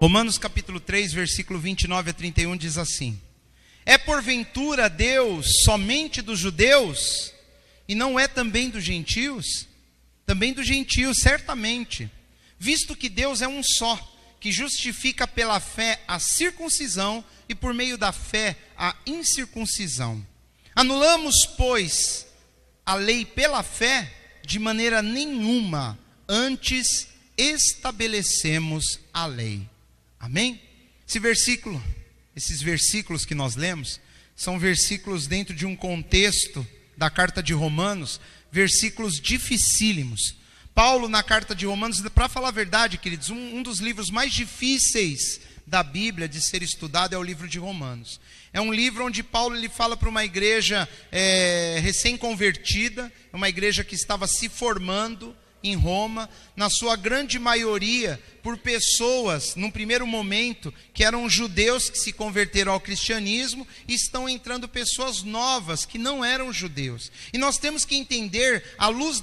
Romanos capítulo 3, versículo 29 a 31 diz assim: é porventura Deus somente dos judeus, e não é também dos gentios? Também dos gentios, certamente, visto que Deus é um só, que justifica pela fé a circuncisão e por meio da fé a incircuncisão. Anulamos, pois, a lei pela fé? De maneira nenhuma, antes estabelecemos a lei. Amém? Esses versículos que nós lemos, são versículos dentro de um contexto da carta de Romanos, versículos dificílimos. Paulo, na carta de Romanos, para falar a verdade, queridos, um dos livros mais difíceis da Bíblia de ser estudado é o livro de Romanos. É um livro onde Paulo ele fala para uma igreja recém-convertida, uma igreja que estava se formando em Roma, na sua grande maioria por pessoas, num primeiro momento, que eram judeus que se converteram ao cristianismo, e estão entrando pessoas novas que não eram judeus. E nós temos que entender, à luz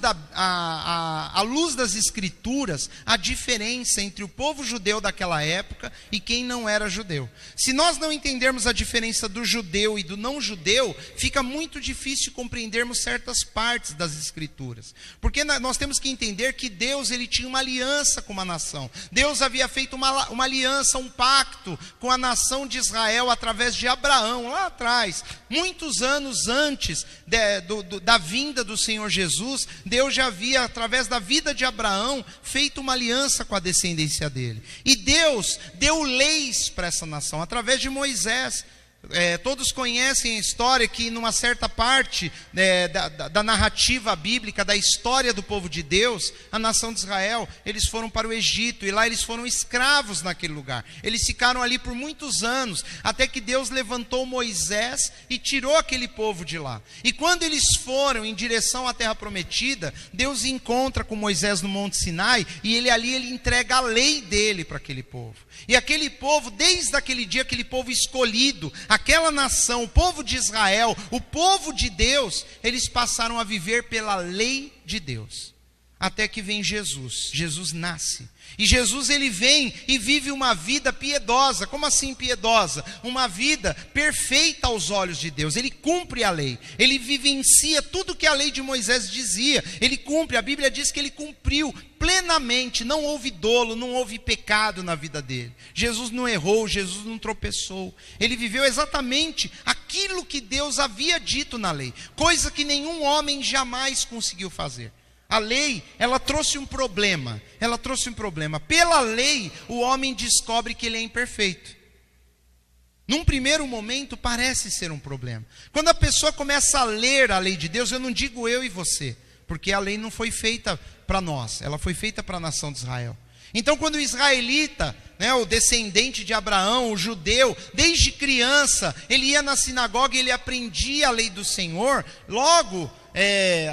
das escrituras, a diferença entre o povo judeu daquela época e quem não era judeu. Se nós não entendermos a diferença do judeu e do não judeu, fica muito difícil compreendermos certas partes das escrituras. Porque nós temos que entender que Deus ele tinha uma aliança com uma nação. Deus havia feito uma aliança, um pacto com a nação de Israel através de Abraão, lá atrás, muitos anos antes da vinda do Senhor Jesus. Deus já havia, através da vida de Abraão, feito uma aliança com a descendência dele. E Deus deu leis para essa nação, através de Moisés. Todos conhecem a história que numa certa parte da narrativa bíblica, da história do povo de Deus, a nação de Israel, eles foram para o Egito, e lá eles foram escravos naquele lugar. Eles ficaram ali por muitos anos, até que Deus levantou Moisés e tirou aquele povo de lá. E quando eles foram em direção à terra prometida, Deus encontra com Moisés no Monte Sinai, e ele entrega a lei dele para aquele povo. E aquele povo, desde aquele dia, aquele povo escolhido, aquela nação, o povo de Israel, o povo de Deus, eles passaram a viver pela lei de Deus. Até que vem Jesus. Jesus nasce. E Jesus ele vem e vive uma vida piedosa. Como assim piedosa? Uma vida perfeita aos olhos de Deus. Ele cumpre a lei. Ele vivencia tudo que a lei de Moisés dizia. Ele cumpre. A Bíblia diz que ele cumpriu plenamente. Não houve dolo, não houve pecado na vida dele. Jesus não errou, Jesus não tropeçou. Ele viveu exatamente aquilo que Deus havia dito na lei. Coisa que nenhum homem jamais conseguiu fazer. A lei, ela trouxe um problema. Pela lei, o homem descobre que ele é imperfeito. Num primeiro momento, parece ser um problema. Quando a pessoa começa a ler a lei de Deus, eu não digo eu e você, porque a lei não foi feita para nós, ela foi feita para a nação de Israel. Então, quando o israelita, o descendente de Abraão, o judeu, desde criança, ele ia na sinagoga e ele aprendia a lei do Senhor, logo,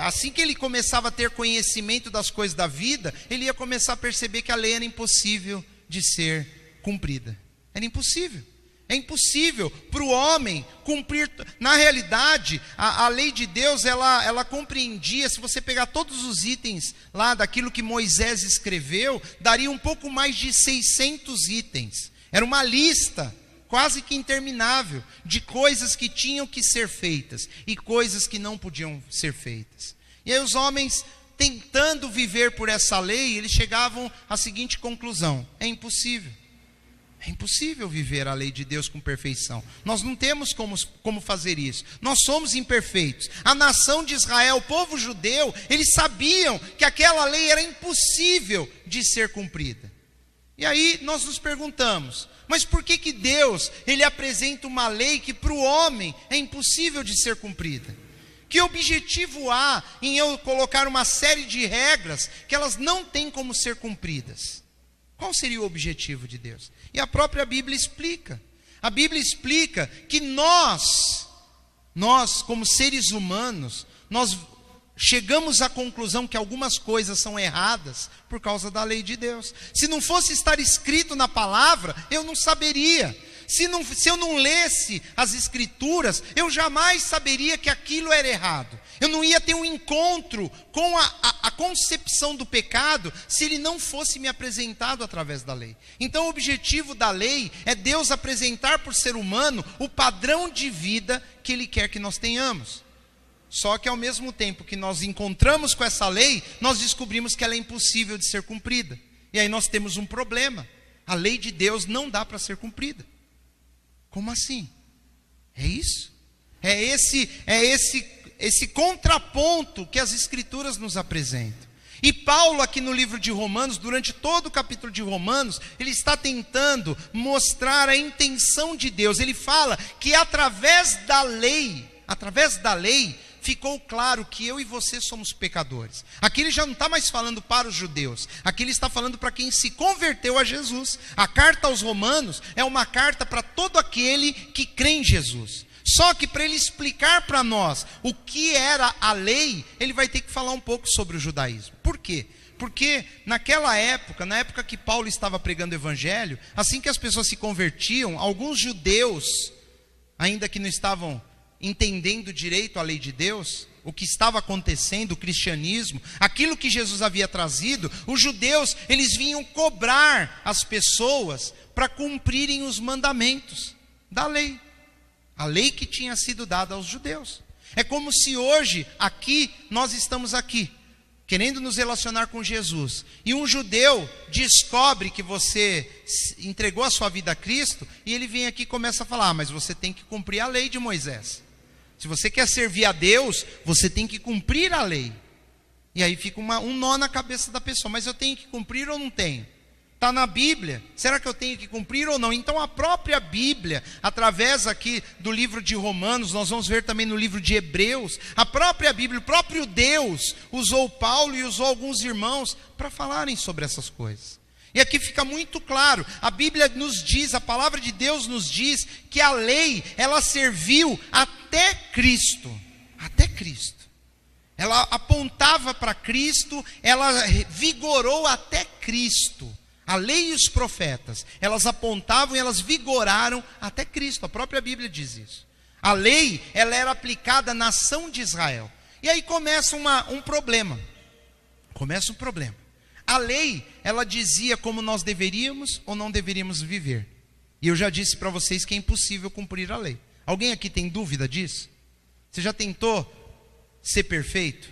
assim que ele começava a ter conhecimento das coisas da vida, ele ia começar a perceber que a lei era impossível de ser cumprida. Era impossível. É impossível para o homem cumprir. Na realidade, a lei de Deus, ela compreendia, se você pegar todos os itens lá daquilo que Moisés escreveu, daria um pouco mais de 600 itens. Era uma lista quase que interminável de coisas que tinham que ser feitas e coisas que não podiam ser feitas. E aí os homens, tentando viver por essa lei, eles chegavam à seguinte conclusão: é impossível. É impossível viver a lei de Deus com perfeição. Nós não temos como fazer isso. Nós somos imperfeitos. A nação de Israel, o povo judeu, eles sabiam que aquela lei era impossível de ser cumprida. E aí nós nos perguntamos, mas por que Deus ele apresenta uma lei que para o homem é impossível de ser cumprida? Que objetivo há em eu colocar uma série de regras que elas não têm como ser cumpridas? Qual seria o objetivo de Deus? E a própria Bíblia explica. A Bíblia explica que nós como seres humanos, nós chegamos à conclusão que algumas coisas são erradas por causa da lei de Deus. Se não fosse estar escrito na palavra, eu não saberia. Se eu não lesse as Escrituras, eu jamais saberia que aquilo era errado. Eu não ia ter um encontro com a concepção do pecado se ele não fosse me apresentado através da lei. Então o objetivo da lei é Deus apresentar para o ser humano o padrão de vida que Ele quer que nós tenhamos. Só que ao mesmo tempo que nós encontramos com essa lei, nós descobrimos que ela é impossível de ser cumprida. E aí nós temos um problema. A lei de Deus não dá para ser cumprida. Como assim? É isso? É esse contraponto que as Escrituras nos apresentam. E Paulo aqui no livro de Romanos, durante todo o capítulo de Romanos, ele está tentando mostrar a intenção de Deus. Ele fala que através da lei, ficou claro que eu e você somos pecadores. Aqui ele já não está mais falando para os judeus, aqui ele está falando para quem se converteu a Jesus. A carta aos Romanos é uma carta para todo aquele que crê em Jesus. Só que para ele explicar para nós o que era a lei, ele vai ter que falar um pouco sobre o judaísmo. Por quê? Porque naquela época, na época que Paulo estava pregando o evangelho, assim que as pessoas se convertiam, alguns judeus, ainda que não estavam entendendo direito a lei de Deus, o que estava acontecendo, o cristianismo, aquilo que Jesus havia trazido, os judeus, eles vinham cobrar as pessoas para cumprirem os mandamentos da lei. A lei que tinha sido dada aos judeus. É como se hoje, aqui, nós estamos aqui, querendo nos relacionar com Jesus, e um judeu descobre que você entregou a sua vida a Cristo, e ele vem aqui e começa a falar: mas você tem que cumprir a lei de Moisés. Se você quer servir a Deus, você tem que cumprir a lei. E aí fica um nó na cabeça da pessoa: mas eu tenho que cumprir ou não tenho? Está na Bíblia, será que eu tenho que cumprir ou não? Então a própria Bíblia, através aqui do livro de Romanos, nós vamos ver também no livro de Hebreus, a própria Bíblia, o próprio Deus usou Paulo e usou alguns irmãos para falarem sobre essas coisas. E aqui fica muito claro, a Bíblia nos diz, a palavra de Deus nos diz que a lei, ela serviu até Cristo. Até Cristo. Ela apontava para Cristo, ela vigorou até Cristo. A lei e os profetas, elas apontavam e elas vigoraram até Cristo. A própria Bíblia diz isso. A lei, ela era aplicada à nação de Israel. E aí começa um problema. Começa um problema. A lei, ela dizia como nós deveríamos ou não deveríamos viver. E eu já disse para vocês que é impossível cumprir a lei. Alguém aqui tem dúvida disso? Você já tentou ser perfeito?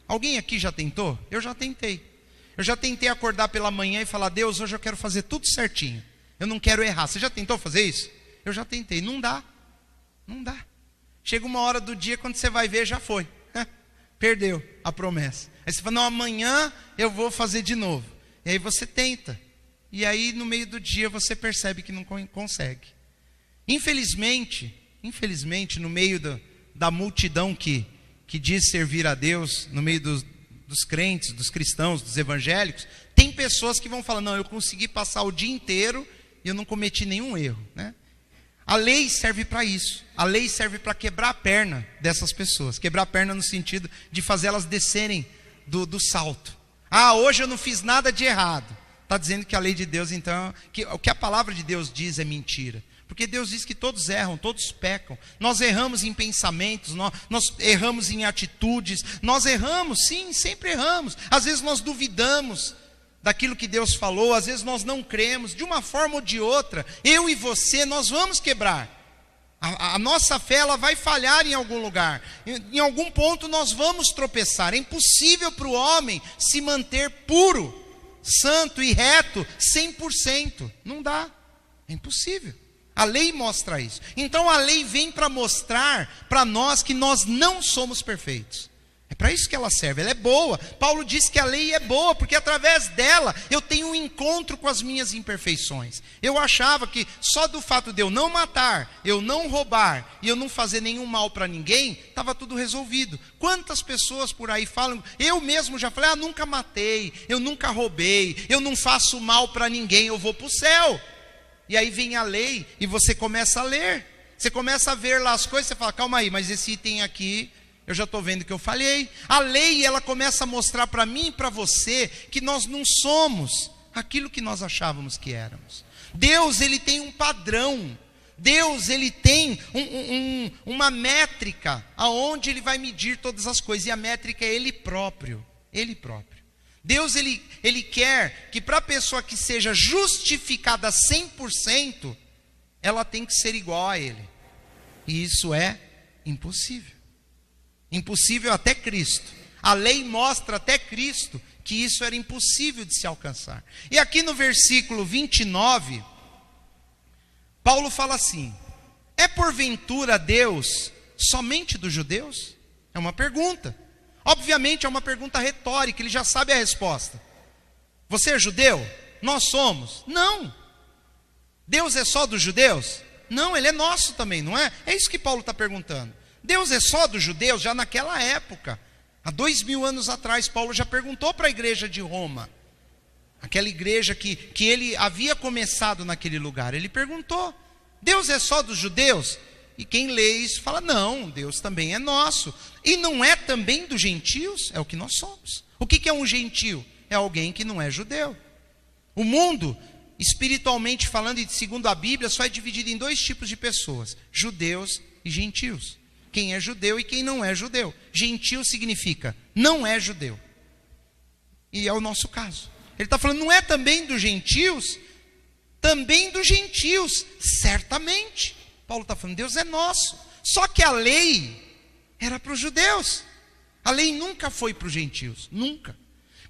Alguém aqui já tentou? Eu já tentei. Eu já tentei acordar pela manhã e falar: Deus, hoje eu quero fazer tudo certinho. Eu não quero errar. Você já tentou fazer isso? Eu já tentei. Não dá. Não dá. Chega uma hora do dia, quando você vai ver, já foi. Perdeu a promessa. Aí você fala: não, amanhã eu vou fazer de novo. E aí você tenta. E aí no meio do dia você percebe que não consegue. Infelizmente, no meio da multidão que diz servir a Deus, no meio dos crentes, dos cristãos, dos evangélicos, tem pessoas que vão falar: não, eu consegui passar o dia inteiro e eu não cometi nenhum erro, né? A lei serve para isso. A lei serve para quebrar a perna dessas pessoas. Quebrar a perna no sentido de fazer elas descerem do salto. Ah, hoje eu não fiz nada de errado. Está dizendo que a lei de Deus, então, o que a palavra de Deus diz é mentira. Porque Deus diz que todos erram, todos pecam. Nós erramos em pensamentos, nós erramos em atitudes. Nós erramos, sim, sempre erramos. Às vezes nós duvidamos daquilo que Deus falou, às vezes nós não cremos, de uma forma ou de outra, eu e você, nós vamos quebrar. A nossa fé, ela vai falhar em algum lugar, em algum ponto nós vamos tropeçar. É impossível para o homem se manter puro, santo e reto 100%, não dá, é impossível. A lei mostra isso. Então a lei vem para mostrar para nós que nós não somos perfeitos. É para isso que ela serve, ela é boa. Paulo diz que a lei é boa, porque através dela eu tenho um encontro com as minhas imperfeições. Eu achava que só do fato de eu não matar, eu não roubar e eu não fazer nenhum mal para ninguém, estava tudo resolvido. Quantas pessoas por aí falam, eu mesmo já falei: nunca matei, eu nunca roubei, eu não faço mal para ninguém, eu vou para o céu. E aí vem a lei e você começa a ler, você começa a ver lá as coisas, você fala: calma aí, mas esse item aqui eu já estou vendo que eu falhei. A lei, ela começa a mostrar para mim e para você que nós não somos aquilo que nós achávamos que éramos. Deus, ele tem um padrão. Deus, ele tem uma métrica aonde ele vai medir todas as coisas, e a métrica é ele próprio. Ele próprio. Deus, ele quer que para a pessoa que seja justificada 100%, ela tem que ser igual a ele. E isso é impossível. Impossível até Cristo. A lei mostra até Cristo que isso era impossível de se alcançar. E aqui no versículo 29, Paulo fala assim: é porventura Deus somente dos judeus? É uma pergunta. Obviamente é uma pergunta retórica, ele já sabe a resposta. Você é judeu? Nós somos. Não. Deus é só dos judeus? Não, ele é nosso também, não é? É isso que Paulo está perguntando. Deus é só dos judeus? Já naquela época, há 2000 anos atrás, Paulo já perguntou para a igreja de Roma, aquela igreja que ele havia começado naquele lugar. Ele perguntou: Deus é só dos judeus? E quem lê isso fala: não, Deus também é nosso. E não é também dos gentios? É o que nós somos. O que é um gentio? É alguém que não é judeu. O mundo, espiritualmente falando e segundo a Bíblia, só é dividido em dois tipos de pessoas: judeus e gentios. Quem é judeu e quem não é judeu. Gentio significa não é judeu. E é o nosso caso. Ele está falando: não é também dos gentios? Também dos gentios, certamente. Paulo está falando: Deus é nosso. Só que a lei era para os judeus. A lei nunca foi para os gentios, nunca.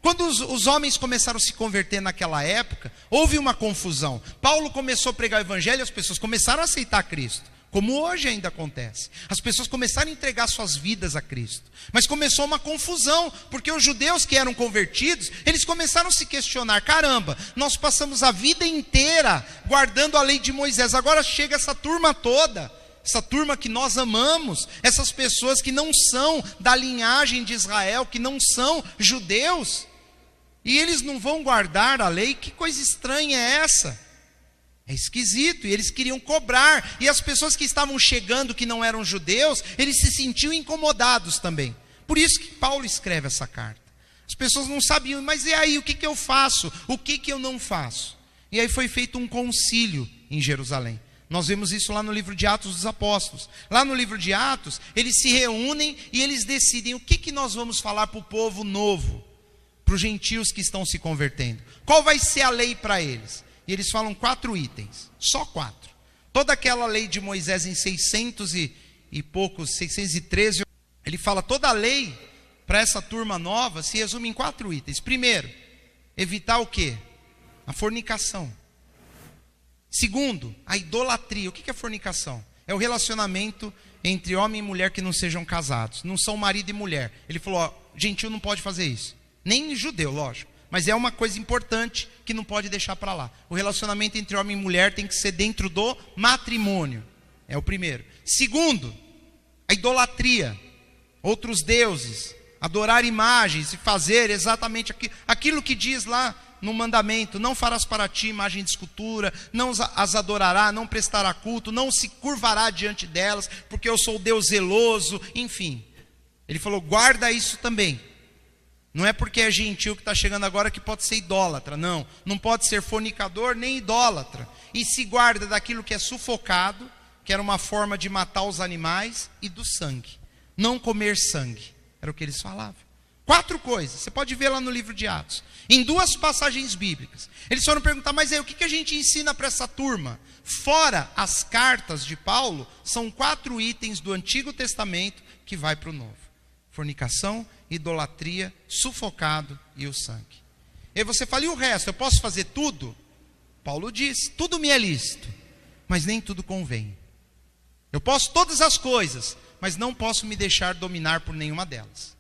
Quando os homens começaram a se converter naquela época, houve uma confusão. Paulo começou a pregar o evangelho e as pessoas começaram a aceitar Cristo, como hoje ainda acontece. As pessoas começaram a entregar suas vidas a Cristo. Mas começou uma confusão, porque os judeus que eram convertidos, eles começaram a se questionar: caramba, nós passamos a vida inteira guardando a lei de Moisés, agora chega essa turma toda, essa turma que nós amamos, essas pessoas que não são da linhagem de Israel, que não são judeus, e eles não vão guardar a lei? Que coisa estranha é essa? É esquisito, e eles queriam cobrar, e as pessoas que estavam chegando, que não eram judeus, eles se sentiam incomodados também. Por isso que Paulo escreve essa carta. As pessoas não sabiam: mas e aí, o que eu faço? O que eu não faço? E aí foi feito um concílio em Jerusalém. Nós vemos isso lá no livro de Atos dos Apóstolos. Lá no livro de Atos, eles se reúnem e eles decidem o que nós vamos falar para o povo novo, para os gentios que estão se convertendo. Qual vai ser a lei para eles? E eles falam 4 itens, só 4. Toda aquela lei de Moisés em 613, ele fala: toda a lei para essa turma nova se resume em 4 itens. Primeiro, evitar o quê? A fornicação. Segundo, a idolatria. O que é fornicação? É o relacionamento entre homem e mulher que não sejam casados, não são marido e mulher. Ele falou: ó, gentio não pode fazer isso, nem judeu, lógico. Mas é uma coisa importante que não pode deixar para lá. O relacionamento entre homem e mulher tem que ser dentro do matrimônio. É o primeiro. Segundo, a idolatria. Outros deuses. Adorar imagens e fazer exatamente aquilo que diz lá no mandamento: não farás para ti imagem de escultura, não as adorará, não prestará culto, não se curvará diante delas, porque eu sou o Deus zeloso. Enfim, ele falou: guarda isso também. Não é porque é gentil que está chegando agora que pode ser idólatra. Não, não pode ser fornicador nem idólatra. E se guarda daquilo que é sufocado, que era uma forma de matar os animais, e do sangue. Não comer sangue, era o que eles falavam. 4 coisas, você pode ver lá no livro de Atos, em 2 passagens bíblicas. Eles foram perguntar: mas aí, o que a gente ensina para essa turma? Fora as cartas de Paulo, são 4 itens do Antigo Testamento que vai para o Novo: fornicação, idolatria, sufocado e o sangue. E aí você fala: e o resto? Eu posso fazer tudo? Paulo diz: tudo me é lícito, mas nem tudo convém. Eu posso todas as coisas, mas não posso me deixar dominar por nenhuma delas.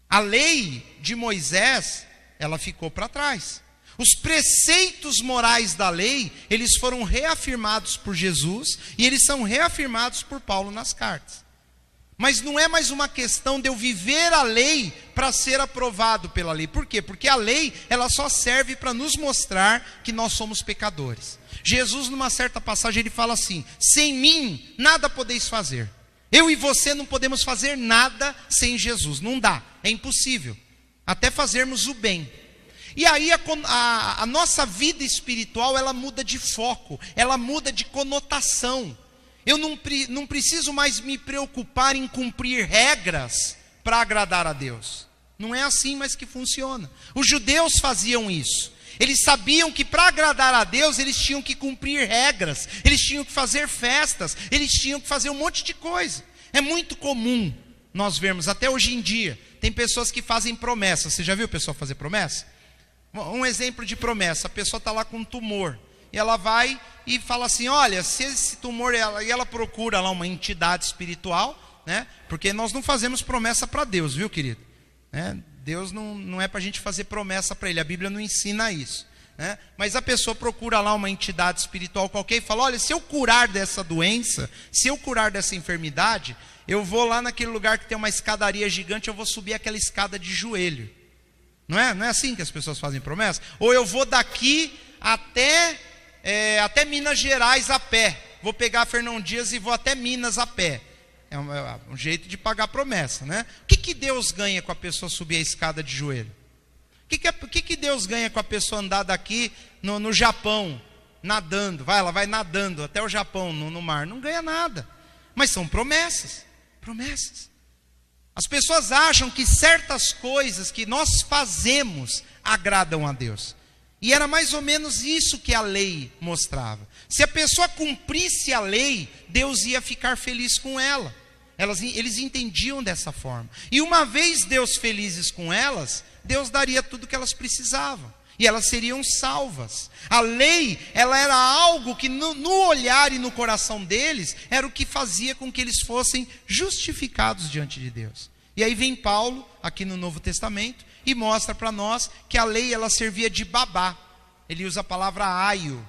A lei de Moisés, ela ficou para trás. Os preceitos morais da lei, eles foram reafirmados por Jesus, e eles são reafirmados por Paulo nas cartas. Mas não é mais uma questão de eu viver a lei para ser aprovado pela lei. Por quê? Porque a lei, ela só serve para nos mostrar que nós somos pecadores. Jesus, numa certa passagem, ele fala assim: sem mim nada podeis fazer. Eu e você não podemos fazer nada sem Jesus, não dá, é impossível. Até fazermos o bem. E aí a nossa vida espiritual, ela muda de foco, ela muda de conotação. Eu não preciso mais me preocupar em cumprir regras para agradar a Deus. Não é assim mais que funciona. Os judeus faziam isso. Eles sabiam que para agradar a Deus, eles tinham que cumprir regras, eles tinham que fazer festas, eles tinham que fazer um monte de coisa. É muito comum nós vermos, até hoje em dia, tem pessoas que fazem promessas. Você já viu a pessoa fazer promessa? Um exemplo de promessa: a pessoa está lá com um tumor, e ela vai e fala assim, olha, se esse tumor, e ela procura lá uma entidade espiritual, né? Porque nós não fazemos promessa para Deus, viu, querido? Deus não é para a gente fazer promessa para Ele, a Bíblia não ensina isso, né? Mas a pessoa procura lá uma entidade espiritual qualquer e fala, olha, se eu curar dessa doença, se eu curar dessa enfermidade, eu vou lá naquele lugar que tem uma escadaria gigante, eu vou subir aquela escada de joelho. Não é assim que as pessoas fazem promessa? Ou eu vou daqui até Minas Gerais a pé, vou pegar Fernão Dias e vou até Minas a pé. É um jeito de pagar promessa, né? O que Deus ganha com a pessoa subir a escada de joelho? O que Deus ganha com a pessoa andar daqui no Japão, nadando? Ela vai nadando até o Japão, no mar. Não ganha nada. Mas são promessas. Promessas. As pessoas acham que certas coisas que nós fazemos agradam a Deus. E era mais ou menos isso que a lei mostrava. Se a pessoa cumprisse a lei, Deus ia ficar feliz com ela. Eles entendiam dessa forma. E uma vez Deus felizes com elas, Deus daria tudo que elas precisavam. E elas seriam salvas. A lei, ela era algo que no olhar e no coração deles, era o que fazia com que eles fossem justificados diante de Deus. E aí vem Paulo, aqui no Novo Testamento, e mostra para nós que a lei, ela servia de babá. Ele usa a palavra aio,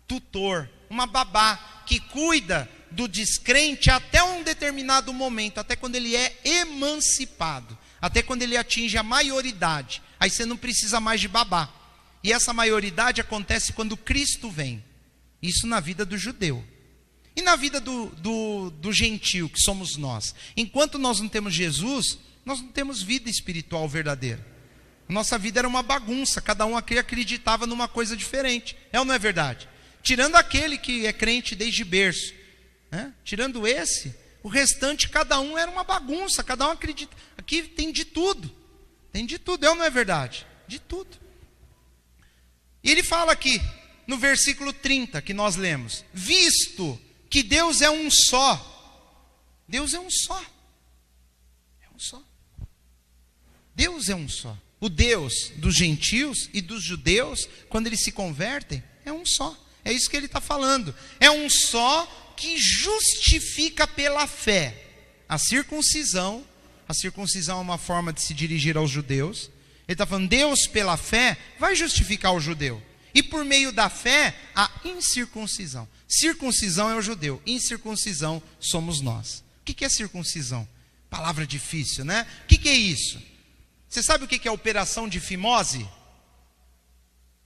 tutor, uma babá que cuida do descrente até um determinado momento, até quando ele é emancipado, até quando ele atinge a maioridade. Aí você não precisa mais de babá. E essa maioridade acontece quando Cristo vem. Isso na vida do judeu. E na vida do gentio, que somos nós. Enquanto nós não temos Jesus, nós não temos vida espiritual verdadeira. Nossa vida era uma bagunça, cada um aqui acreditava numa coisa diferente. É ou não é verdade? Tirando aquele que é crente desde berço, né? Tirando esse, o restante, cada um era uma bagunça, cada um acredita. Aqui tem de tudo. Tem de tudo, é ou não é verdade? De tudo. E ele fala aqui, no versículo 30, que nós lemos, visto que Deus é um só. Deus é um só. É um só. Deus é um só. O Deus dos gentios e dos judeus, quando eles se convertem, é um só. É isso que ele está falando. É um só que justifica pela fé. A circuncisão é uma forma de se dirigir aos judeus. Ele está falando, Deus pela fé vai justificar o judeu. E por meio da fé, a incircuncisão. Circuncisão é o judeu, incircuncisão somos nós. O que é circuncisão? Palavra difícil, né? O que é isso? Você sabe o que é a operação de fimose?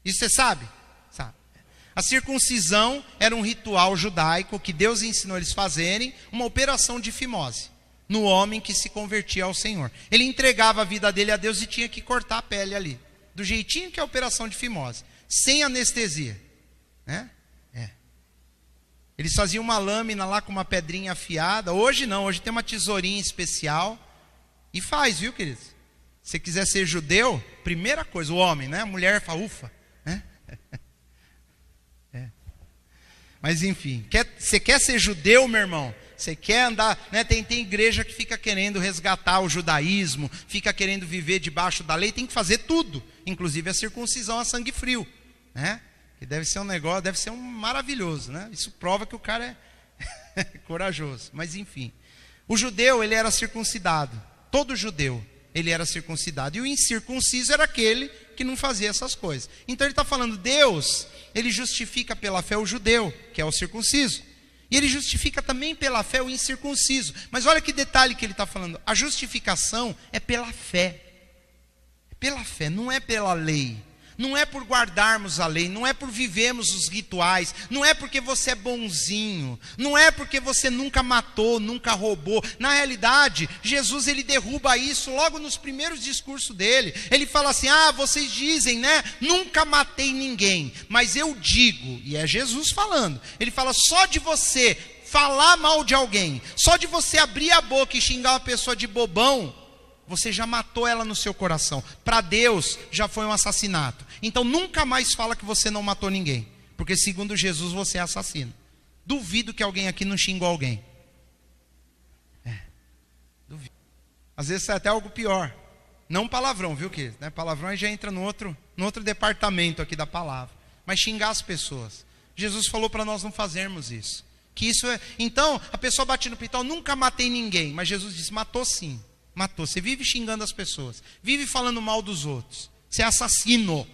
Isso você sabe? Sabe. A circuncisão era um ritual judaico que Deus ensinou eles fazerem, uma operação de fimose no homem que se convertia ao Senhor. Ele entregava a vida dele a Deus e tinha que cortar a pele ali, do jeitinho que é a operação de fimose, sem anestesia, né? Eles faziam uma lâmina lá com uma pedrinha afiada. Hoje não, hoje tem uma tesourinha especial e faz, viu, queridos? Se você quiser ser judeu, primeira coisa, o homem, né? A mulher fala, ufa, né? Mas enfim, você quer ser judeu, meu irmão? Você quer andar, né? Tem igreja que fica querendo resgatar o judaísmo, fica querendo viver debaixo da lei, tem que fazer tudo, inclusive a circuncisão a sangue frio, né? Que deve ser um negócio, deve ser um maravilhoso, né? Isso prova que o cara é corajoso. Mas enfim, o judeu, ele era circuncidado. Todo judeu, ele era circuncidado. E o incircunciso era aquele que não fazia essas coisas. Então ele está falando, Deus, ele justifica pela fé o judeu, que é o circunciso. E ele justifica também pela fé o incircunciso. Mas olha que detalhe que ele está falando. A justificação é pela fé. É pela fé, não é pela lei. Não é por guardarmos a lei, não é por vivermos os rituais, não é porque você é bonzinho, não é porque você nunca matou, nunca roubou. Na realidade, Jesus ele derruba isso logo nos primeiros discursos dele. Ele fala assim: vocês dizem, né? Nunca matei ninguém, mas eu digo, e é Jesus falando, ele fala: só de você falar mal de alguém, só de você abrir a boca e xingar uma pessoa de bobão, você já matou ela no seu coração. Para Deus já foi um assassinato. Então nunca mais fala que você não matou ninguém, porque segundo Jesus você é assassino. Duvido que alguém aqui não xingou alguém. Duvido. Às vezes é até algo pior. Não palavrão, viu que? Né? Palavrão aí já entra no outro departamento aqui da palavra. Mas xingar as pessoas. Jesus falou para nós não fazermos isso. Que isso é. Então a pessoa bate no peito: nunca matei ninguém. Mas Jesus disse: matou sim. Matou. Você vive xingando as pessoas, vive falando mal dos outros, você é assassino.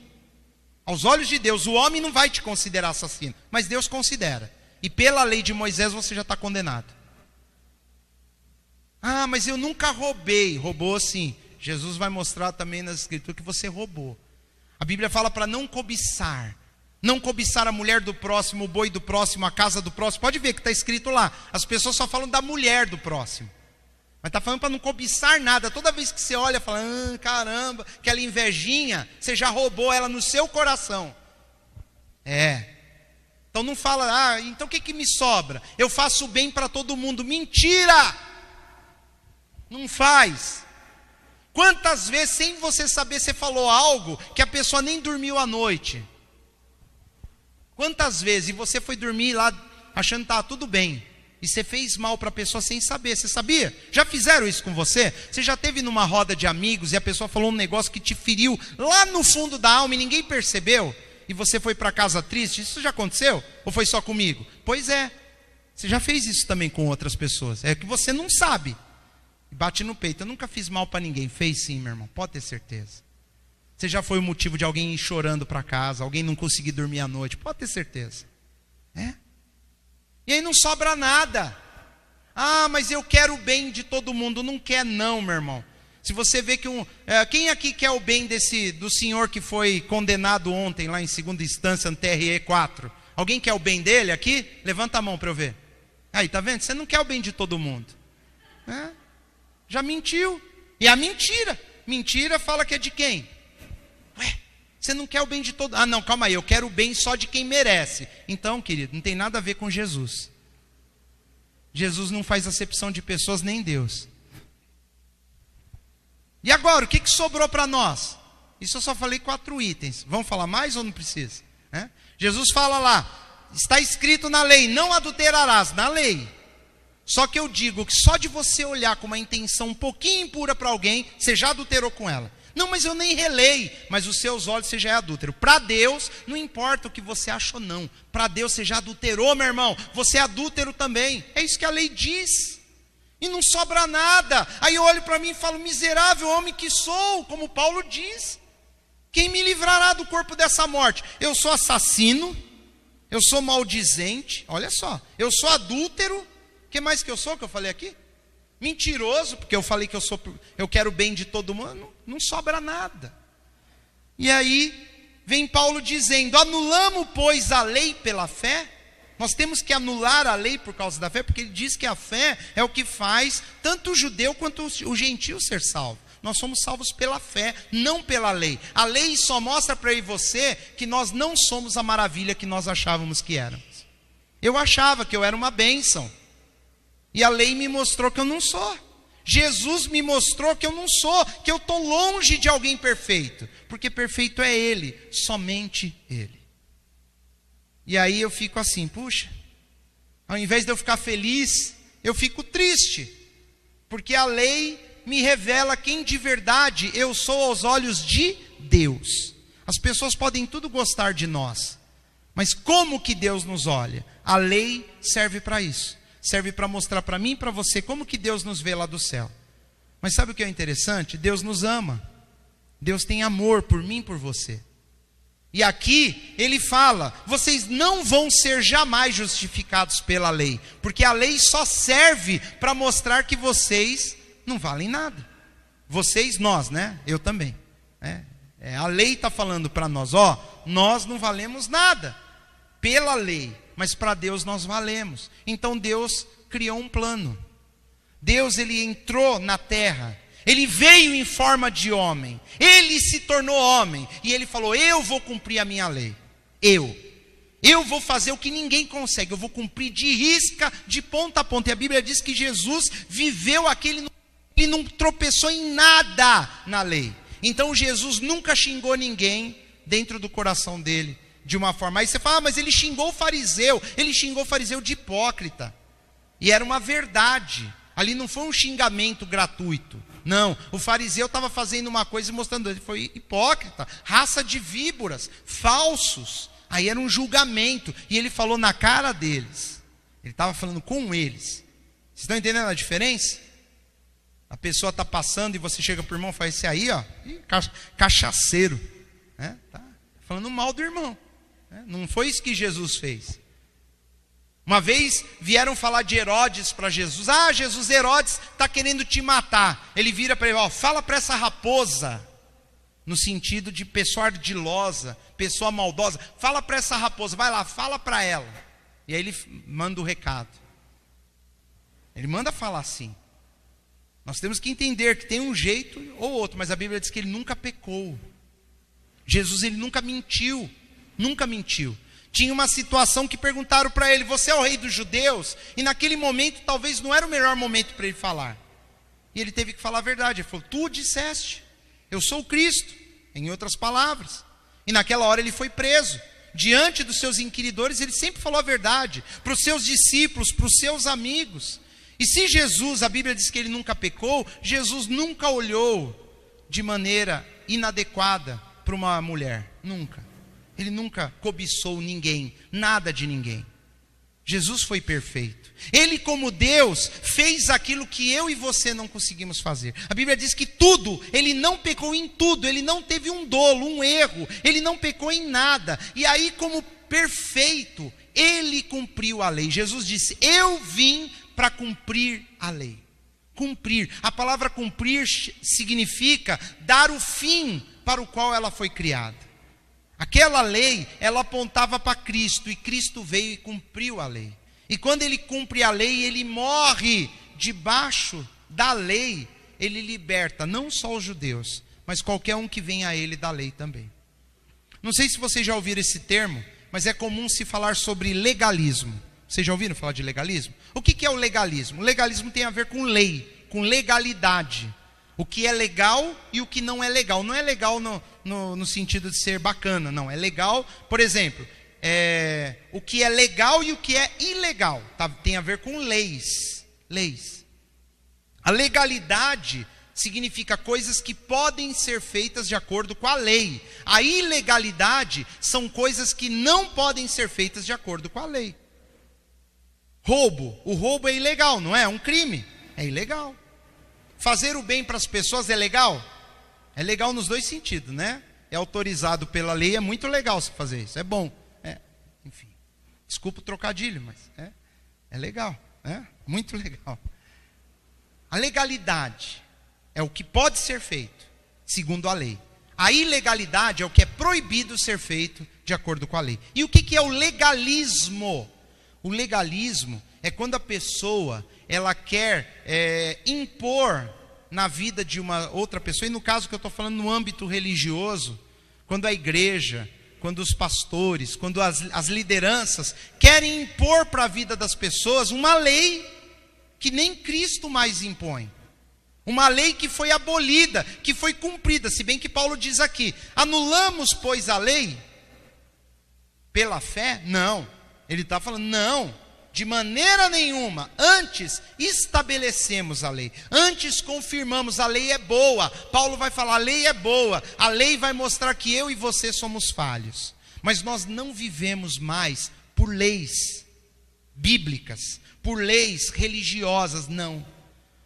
Aos olhos de Deus, o homem não vai te considerar assassino, mas Deus considera. E pela lei de Moisés você já está condenado. Mas eu nunca roubei. Roubou sim. Jesus vai mostrar também nas escrituras que você roubou. A Bíblia fala para não cobiçar. Não cobiçar a mulher do próximo, o boi do próximo, a casa do próximo. Pode ver que está escrito lá. As pessoas só falam da mulher do próximo. Mas está falando para não cobiçar nada. Toda vez que você olha, fala: caramba, aquela invejinha, você já roubou ela no seu coração. Então não fala: então o que me sobra? Eu faço bem para todo mundo. Mentira! Não faz. Quantas vezes, sem você saber, você falou algo que a pessoa nem dormiu à noite? Quantas vezes? E você foi dormir lá achando que estava tudo bem. E você fez mal para a pessoa sem saber. Você sabia? Já fizeram isso com você? Você já esteve numa roda de amigos e a pessoa falou um negócio que te feriu lá no fundo da alma e ninguém percebeu? E você foi para casa triste? Isso já aconteceu? Ou foi só comigo? Pois é. Você já fez isso também com outras pessoas. É que você não sabe. Bate no peito: eu nunca fiz mal para ninguém. Fez sim, meu irmão. Pode ter certeza. Você já foi o motivo de alguém ir chorando para casa, alguém não conseguir dormir à noite. Pode ter certeza. E aí não sobra nada. Mas eu quero o bem de todo mundo. Não quer não, meu irmão. Se você vê que quem aqui quer o bem do senhor que foi condenado ontem lá em segunda instância no TRE 4? Alguém quer o bem dele aqui? Levanta a mão para eu ver. Aí, tá vendo? Você não quer o bem de todo mundo. Já mentiu. E a mentira fala que é de quem? Você não quer o bem de todo... não, calma aí, eu quero o bem só de quem merece. Então, querido, não tem nada a ver com Jesus. Jesus não faz acepção de pessoas, nem Deus. E agora, o que sobrou para nós? Isso eu só falei 4 itens. Vamos falar mais ou não precisa? Jesus fala lá: está escrito na lei, não adulterarás. Na lei. Só que eu digo que só de você olhar com uma intenção um pouquinho impura para alguém, você já adulterou com ela. Não, mas eu nem relei. Mas os seus olhos você já é adúltero. Para Deus, não importa o que você acha ou não. Para Deus você já adulterou, meu irmão. Você é adúltero também. É isso que a lei diz. E não sobra nada. Aí eu olho para mim e falo: miserável homem que sou, como Paulo diz. Quem me livrará do corpo dessa morte? Eu sou assassino, eu sou maldizente, olha só. Eu sou adúltero. O que mais que eu sou, que eu falei aqui? Mentiroso, porque eu falei que eu quero o bem de todo mundo. Não sobra nada. E aí vem Paulo dizendo: anulamos, pois, a lei pela fé? Nós temos que anular a lei por causa da fé, porque ele diz que a fé é o que faz tanto o judeu quanto o gentio ser salvo. Nós somos salvos pela fé, não pela lei. A lei só mostra para eu e você que nós não somos a maravilha que nós achávamos que éramos. Eu achava que eu era uma bênção. E a lei me mostrou que eu não sou. Jesus me mostrou que eu não sou, que eu estou longe de alguém perfeito. Porque perfeito é Ele, somente Ele. E aí eu fico assim: puxa, ao invés de eu ficar feliz, eu fico triste. Porque a lei me revela quem de verdade eu sou aos olhos de Deus. As pessoas podem tudo gostar de nós, mas como que Deus nos olha? A lei serve para isso. Serve para mostrar para mim e para você como que Deus nos vê lá do céu. Mas sabe o que é interessante? Deus nos ama. Deus tem amor por mim e por você. E aqui ele fala: vocês não vão ser jamais justificados pela lei, porque a lei só serve para mostrar que vocês não valem nada. Vocês, nós, né? Eu também. A lei está falando para nós, ó, nós não valemos nada pela lei, mas para Deus nós valemos. Então Deus criou um plano. Deus, ele entrou na terra, ele veio em forma de homem, ele se tornou homem, e ele falou, eu vou cumprir a minha lei, eu vou fazer o que ninguém consegue, eu vou cumprir de risca, de ponta a ponta. E a Bíblia diz que Jesus viveu aquele, ele não tropeçou em nada na lei. Então Jesus nunca xingou ninguém dentro do coração dele, de uma forma. Aí você fala, mas ele xingou o fariseu de hipócrita, e era uma verdade. Ali não foi um xingamento gratuito. Não, o fariseu estava fazendo uma coisa e mostrando, ele foi hipócrita, raça de víboras, falsos. Aí era um julgamento, e ele falou na cara deles. Ele estava falando com eles. Vocês estão entendendo a diferença? A pessoa está passando e você chega para o irmão e fala, esse aí, ó, cachaceiro. Tá falando mal do irmão. Não foi isso que Jesus fez. Uma vez vieram falar de Herodes para Jesus. Jesus, Herodes está querendo te matar. Ele vira para ele, ó, fala para essa raposa, no sentido de pessoa ardilosa, pessoa maldosa. Fala para essa raposa, vai lá, fala para ela. E aí ele manda o recado. Ele manda falar assim. Nós temos que entender que tem um jeito ou outro, mas a Bíblia diz que ele nunca pecou. Jesus, ele nunca mentiu. Nunca mentiu. Tinha uma situação que perguntaram para ele, você é o rei dos judeus? E naquele momento talvez não era o melhor momento para ele falar. E ele teve que falar a verdade. Ele falou, tu disseste, eu sou o Cristo, em outras palavras. E naquela hora ele foi preso. Diante dos seus inquiridores, ele sempre falou a verdade. Para os seus discípulos, para os seus amigos. E se Jesus, a Bíblia diz que ele nunca pecou, Jesus nunca olhou de maneira inadequada para uma mulher. Nunca. Ele nunca cobiçou ninguém, nada de ninguém. Jesus foi perfeito. Ele, como Deus, fez aquilo que eu e você não conseguimos fazer. A Bíblia diz que tudo, ele não pecou em tudo, ele não teve um dolo, um erro, ele não pecou em nada. E aí, como perfeito, ele cumpriu a lei. Jesus disse, eu vim para cumprir a lei. Cumprir. A palavra cumprir significa dar o fim para o qual ela foi criada. Aquela lei, ela apontava para Cristo, e Cristo veio e cumpriu a lei. E quando ele cumpre a lei, ele morre debaixo da lei, ele liberta não só os judeus, mas qualquer um que venha a ele da lei também. Não sei se vocês já ouviram esse termo, mas é comum se falar sobre legalismo. Vocês já ouviram falar de legalismo? O que é o legalismo? O legalismo tem a ver com lei, com legalidade. O que é legal e o que não é legal. Não é legal no sentido de ser bacana, não. É legal, por exemplo, o que é legal e o que é ilegal. Tá? Tem a ver com leis. Leis. A legalidade significa coisas que podem ser feitas de acordo com a lei. A ilegalidade são coisas que não podem ser feitas de acordo com a lei. Roubo. O roubo é ilegal, não é? É um crime. É ilegal. Fazer o bem para as pessoas é legal? É legal nos dois sentidos, né? É autorizado pela lei, é muito legal você fazer isso, é bom. Enfim, desculpa o trocadilho, mas é legal, muito legal. A legalidade é o que pode ser feito, segundo a lei. A ilegalidade é o que é proibido ser feito de acordo com a lei. E o que é o legalismo? O legalismo é quando a pessoa, ela quer impor na vida de uma outra pessoa, e no caso que eu estou falando no âmbito religioso, quando a igreja, quando os pastores, quando as lideranças querem impor para a vida das pessoas uma lei que nem Cristo mais impõe. Uma lei que foi abolida, que foi cumprida, se bem que Paulo diz aqui, anulamos, pois, a lei pela fé? Não, ele está falando, não, de maneira nenhuma, antes estabelecemos a lei, antes confirmamos, a lei é boa. Paulo vai falar, a lei é boa, a lei vai mostrar que eu e você somos falhos, mas nós não vivemos mais por leis bíblicas, por leis religiosas, não.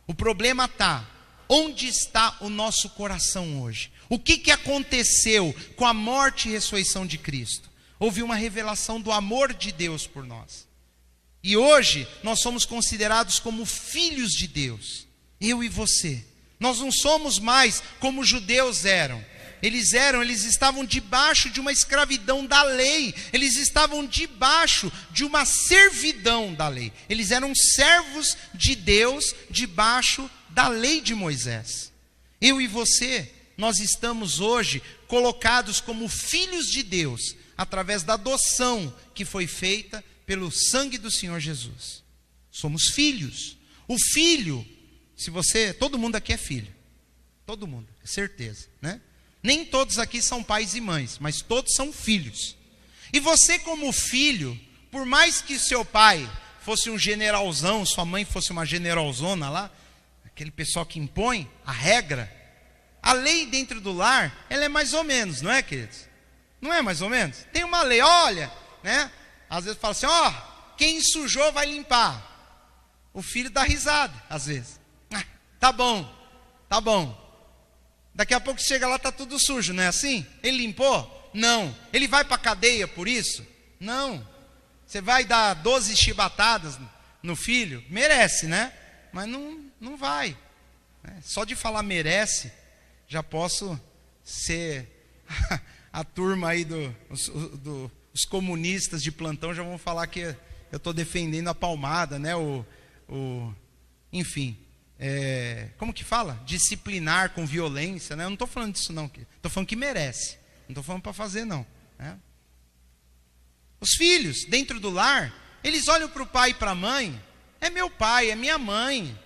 O problema está, onde está o nosso coração hoje? O que aconteceu com a morte e ressurreição de Cristo? Houve uma revelação do amor de Deus por nós. E hoje nós somos considerados como filhos de Deus, eu e você. Nós não somos mais como os judeus eram, eles estavam debaixo de uma escravidão da lei, eles estavam debaixo de uma servidão da lei, eles eram servos de Deus debaixo da lei de Moisés. Eu e você, nós estamos hoje colocados como filhos de Deus, através da adoção que foi feita pelo sangue do Senhor Jesus. Somos filhos. O filho, todo mundo aqui é filho, todo mundo, é certeza, né? Nem todos aqui são pais e mães, mas todos são filhos. E você como filho, por mais que seu pai fosse um generalzão, sua mãe fosse uma generalzona lá, aquele pessoal que impõe a regra, a lei dentro do lar, ela é mais ou menos, não é, queridos? Não é mais ou menos? Tem uma lei, olha, né? Às vezes fala assim, quem sujou vai limpar. O filho dá risada, às vezes. Tá bom. Daqui a pouco chega lá, tá tudo sujo, não é assim? Ele limpou? Não. Ele vai para a cadeia por isso? Não. Você vai dar 12 chibatadas no filho? Merece, né? Mas não vai. Só de falar merece, já posso ser a turma aí os comunistas de plantão já vão falar que eu estou defendendo a palmada, né? Enfim, como que fala? Disciplinar com violência, né? Eu não estou falando disso não, estou falando que merece, não estou falando para fazer não, né? Os filhos dentro do lar, eles olham para o pai e para a mãe, é meu pai, é minha mãe,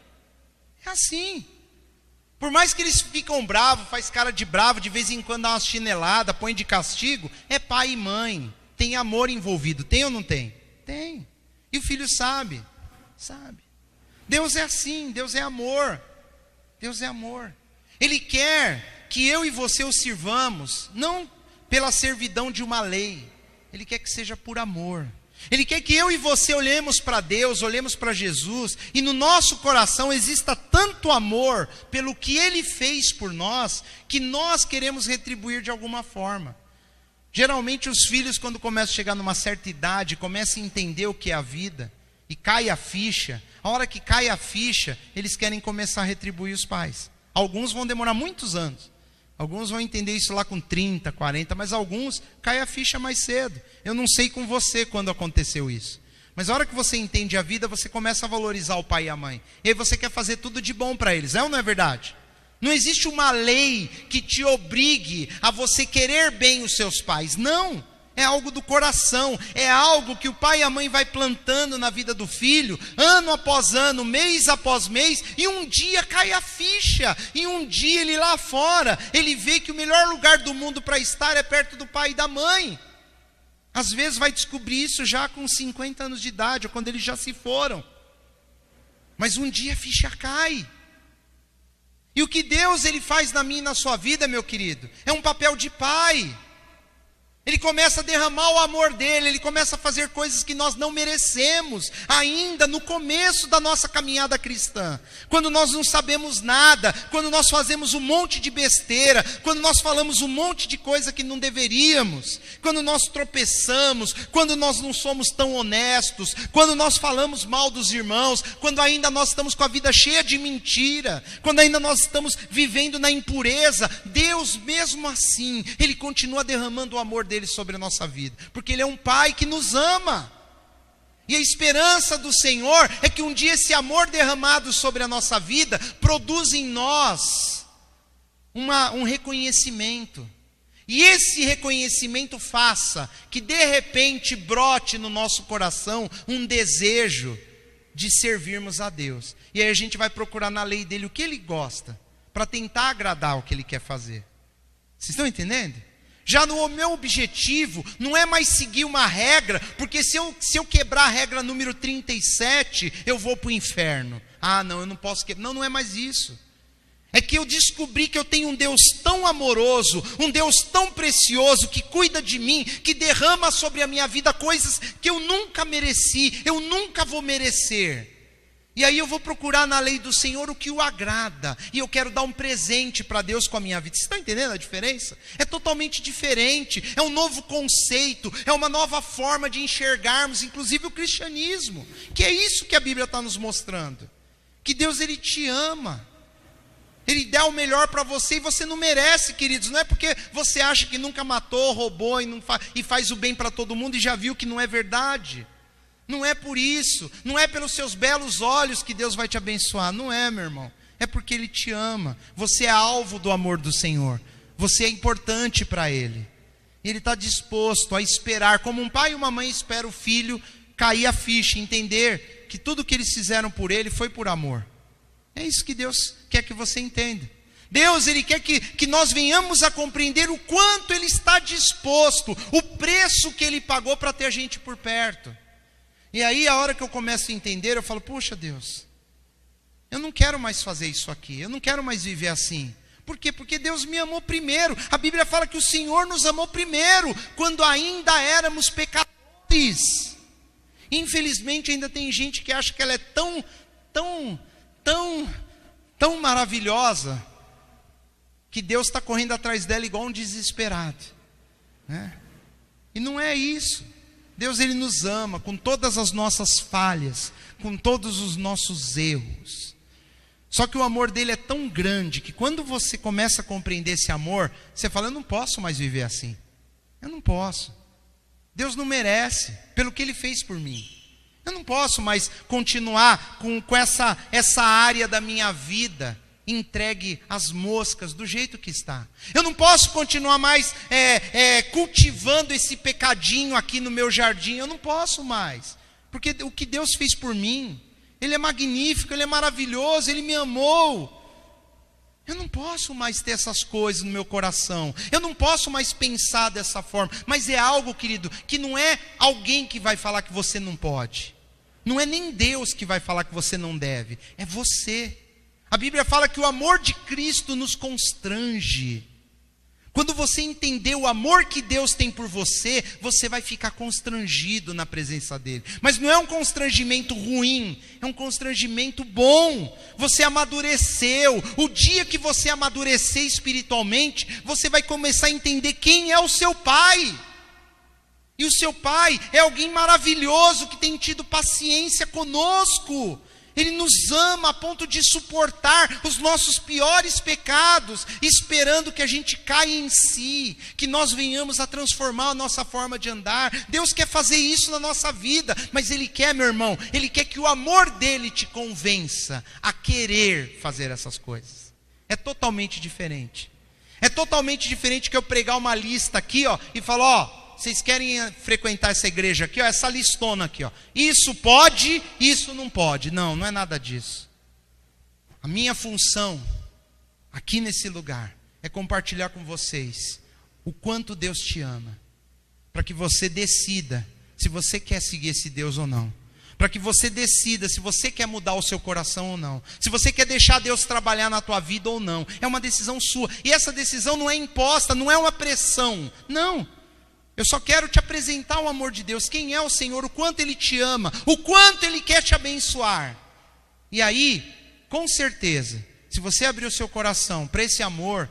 é assim. Por mais que eles ficam bravos, faz cara de bravo, de vez em quando dá uma chinelada, põe de castigo, é pai e mãe, tem amor envolvido, tem ou não tem? Tem. E o filho sabe. Deus é assim, Deus é amor. Deus é amor. Ele quer que eu e você o sirvamos, não pela servidão de uma lei, Ele quer que seja por amor. Ele quer que eu e você olhemos para Deus, olhemos para Jesus, e no nosso coração exista tanto amor pelo que Ele fez por nós, que nós queremos retribuir de alguma forma. Geralmente os filhos, quando começam a chegar numa certa idade, começam a entender o que é a vida, e cai a ficha. A hora que cai a ficha, eles querem começar a retribuir os pais. Alguns vão demorar muitos anos. Alguns vão entender isso lá com 30, 40, mas alguns cai a ficha mais cedo. Eu não sei com você quando aconteceu isso. Mas a hora que você entende a vida, você começa a valorizar o pai e a mãe. E aí você quer fazer tudo de bom para eles, é ou não é verdade? Não existe uma lei que te obrigue a você querer bem os seus pais. Não, é algo do coração. É algo que o pai e a mãe vai plantando na vida do filho, ano após ano, mês após mês, e um dia cai a ficha, e um dia ele lá fora, ele vê que o melhor lugar do mundo para estar é perto do pai e da mãe. Às vezes vai descobrir isso já com 50 anos de idade, ou quando eles já se foram. Mas um dia a ficha cai. E o que Deus ele faz na minha e na sua vida, meu querido, é um papel de pai. Ele começa a derramar o amor dele, ele começa a fazer coisas que nós não merecemos, ainda no começo da nossa caminhada cristã. Quando nós não sabemos nada, quando nós fazemos um monte de besteira, quando nós falamos um monte de coisa que não deveríamos, quando nós tropeçamos, quando nós não somos tão honestos, quando nós falamos mal dos irmãos, quando ainda nós estamos com a vida cheia de mentira, quando ainda nós estamos vivendo na impureza, Deus mesmo assim, Ele continua derramando o amor dele sobre a nossa vida, porque Ele é um pai que nos ama, e a esperança do Senhor é que um dia esse amor derramado sobre a nossa vida produz em nós um reconhecimento, e esse reconhecimento faça que de repente brote no nosso coração um desejo de servirmos a Deus, e aí a gente vai procurar na lei dele o que Ele gosta, para tentar agradar o que Ele quer fazer. Vocês estão entendendo? Já no meu objetivo não é mais seguir uma regra, porque se eu quebrar a regra número 37, eu vou para o inferno. Ah, não, eu não posso quebrar. Não, não é mais isso. É que eu descobri que eu tenho um Deus tão amoroso, um Deus tão precioso, que cuida de mim, que derrama sobre a minha vida coisas que eu nunca mereci, eu nunca vou merecer. E aí eu vou procurar na lei do Senhor o que o agrada, e eu quero dar um presente para Deus com a minha vida. Vocês estão entendendo a diferença? É totalmente diferente, é um novo conceito, é uma nova forma de enxergarmos, inclusive o cristianismo, que é isso que a Bíblia está nos mostrando, que Deus Ele te ama, Ele der o melhor para você e você não merece, queridos. Não é porque você acha que nunca matou, roubou e faz o bem para todo mundo e já viu que não é verdade. Não é por isso. Não é pelos seus belos olhos que Deus vai te abençoar. Não é, meu irmão. É porque Ele te ama. Você é alvo do amor do Senhor. Você é importante para Ele. Ele está disposto a esperar, como um pai e uma mãe esperam o filho cair a ficha, entender que tudo que eles fizeram por Ele foi por amor. É isso que Deus quer que você entenda. Deus, Ele quer que nós venhamos a compreender o quanto Ele está disposto, o preço que Ele pagou para ter a gente por perto. E aí, a hora que eu começo a entender, eu falo, poxa Deus, eu não quero mais fazer isso aqui, eu não quero mais viver assim. Por quê? Porque Deus me amou primeiro. A Bíblia fala que o Senhor nos amou primeiro, quando ainda éramos pecadores. Infelizmente ainda tem gente que acha que ela é tão maravilhosa, que Deus está correndo atrás dela igual um desesperado, né? E não é isso. Deus, Ele nos ama com todas as nossas falhas, com todos os nossos erros. Só que o amor dele é tão grande que quando você começa a compreender esse amor, você fala, eu não posso mais viver assim. Eu não posso. Deus não merece, pelo que Ele fez por mim. Eu não posso mais continuar com essa área da minha vida entregue às moscas do jeito que está. Eu não posso continuar mais cultivando esse pecadinho aqui no meu jardim. Eu não posso mais. Porque o que Deus fez por mim, Ele é magnífico, Ele é maravilhoso, Ele me amou. Eu não posso mais ter essas coisas no meu coração. Eu não posso mais pensar dessa forma. Mas é algo, querido, que não é alguém que vai falar que você não pode. Não é nem Deus que vai falar que você não deve. É você. A Bíblia fala que o amor de Cristo nos constrange. Quando você entender o amor que Deus tem por você, você vai ficar constrangido na presença dele. Mas não é um constrangimento ruim, é um constrangimento bom. Você amadureceu. O dia que você amadurecer espiritualmente, você vai começar a entender quem é o seu pai. E o seu pai é alguém maravilhoso que tem tido paciência conosco. Ele nos ama a ponto de suportar os nossos piores pecados, esperando que a gente caia em si, que nós venhamos a transformar a nossa forma de andar. Deus quer fazer isso na nossa vida, mas Ele quer, meu irmão, Ele quer que o amor dEle te convença a querer fazer essas coisas. É totalmente diferente. É totalmente diferente que eu pregar uma lista aqui, e falar, vocês querem frequentar essa igreja aqui, essa listona aqui, isso pode, isso não pode. Não, não é nada disso. A minha função aqui nesse lugar é compartilhar com vocês o quanto Deus te ama, para que você decida se você quer seguir esse Deus ou não, para que você decida se você quer mudar o seu coração ou não, se você quer deixar Deus trabalhar na tua vida ou não. É uma decisão sua, e essa decisão não é imposta, não é uma pressão, não. Eu só quero te apresentar o amor de Deus, quem é o Senhor, o quanto Ele te ama, o quanto Ele quer te abençoar. E aí, com certeza, se você abrir o seu coração para esse amor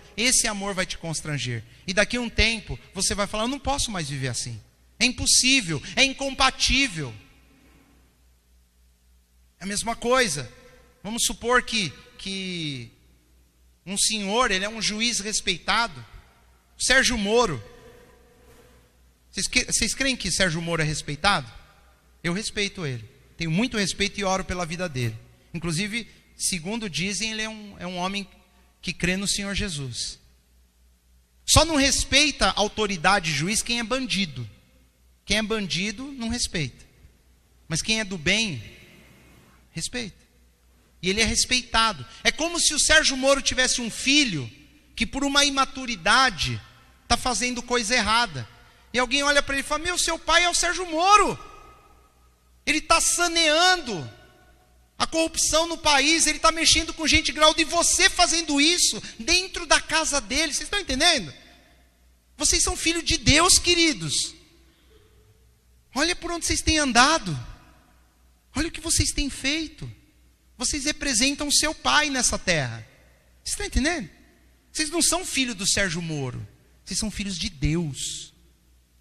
vai te constranger. E daqui a um tempo, você vai falar, eu não posso mais viver assim. É impossível, é incompatível. É a mesma coisa. Vamos supor que um senhor, ele é um juiz respeitado, Sérgio Moro. Vocês creem que Sérgio Moro é respeitado? Eu respeito ele. Tenho muito respeito e oro pela vida dele. Inclusive, segundo dizem, ele é um homem que crê no Senhor Jesus. Só não respeita a autoridade juiz quem é bandido. Quem é bandido não respeita. Mas quem é do bem, respeita. E ele é respeitado. É como se o Sérgio Moro tivesse um filho que por uma imaturidade está fazendo coisa errada. E alguém olha para ele e fala, meu, seu pai é o Sérgio Moro. Ele está saneando a corrupção no país, ele está mexendo com gente graúda, e você fazendo isso dentro da casa dele. Vocês estão entendendo? Vocês são filhos de Deus, queridos. Olha por onde vocês têm andado. Olha o que vocês têm feito. Vocês representam o seu pai nessa terra. Vocês estão entendendo? Vocês não são filhos do Sérgio Moro. Vocês são filhos de Deus.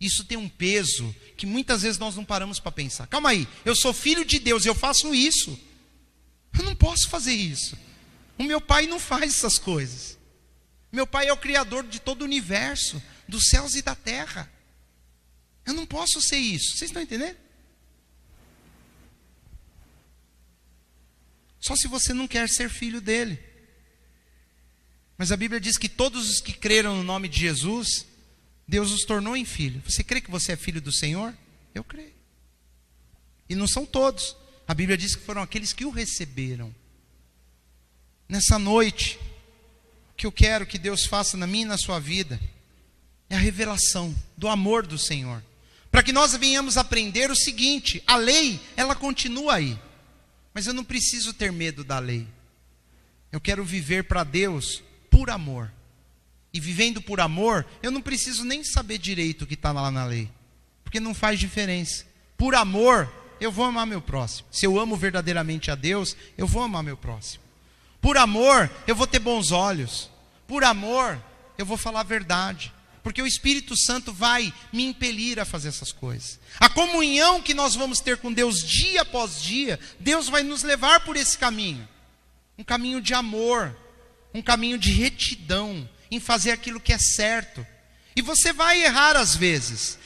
Isso tem um peso que muitas vezes nós não paramos para pensar. Calma aí, eu sou filho de Deus e eu faço isso. Eu não posso fazer isso. O meu pai não faz essas coisas. Meu pai é o criador de todo o universo, dos céus e da terra. Eu não posso ser isso. Vocês estão entendendo? Só se você não quer ser filho dele. Mas a Bíblia diz que todos os que creram no nome de Jesus, Deus os tornou em filho. Você crê que você é filho do Senhor? Eu creio. E não são todos. A Bíblia diz que foram aqueles que o receberam. Nessa noite, o que eu quero que Deus faça na minha e na sua vida é a revelação do amor do Senhor. Para que nós venhamos aprender o seguinte: a lei, ela continua aí. Mas eu não preciso ter medo da lei. Eu quero viver para Deus por amor. E vivendo por amor, eu não preciso nem saber direito o que está lá na lei. Porque não faz diferença. Por amor, eu vou amar meu próximo. Se eu amo verdadeiramente a Deus, eu vou amar meu próximo. Por amor, eu vou ter bons olhos. Por amor, eu vou falar a verdade. Porque o Espírito Santo vai me impelir a fazer essas coisas. A comunhão que nós vamos ter com Deus dia após dia, Deus vai nos levar por esse caminho. Um caminho de amor, um caminho de retidão, em fazer aquilo que é certo. E você vai errar às vezes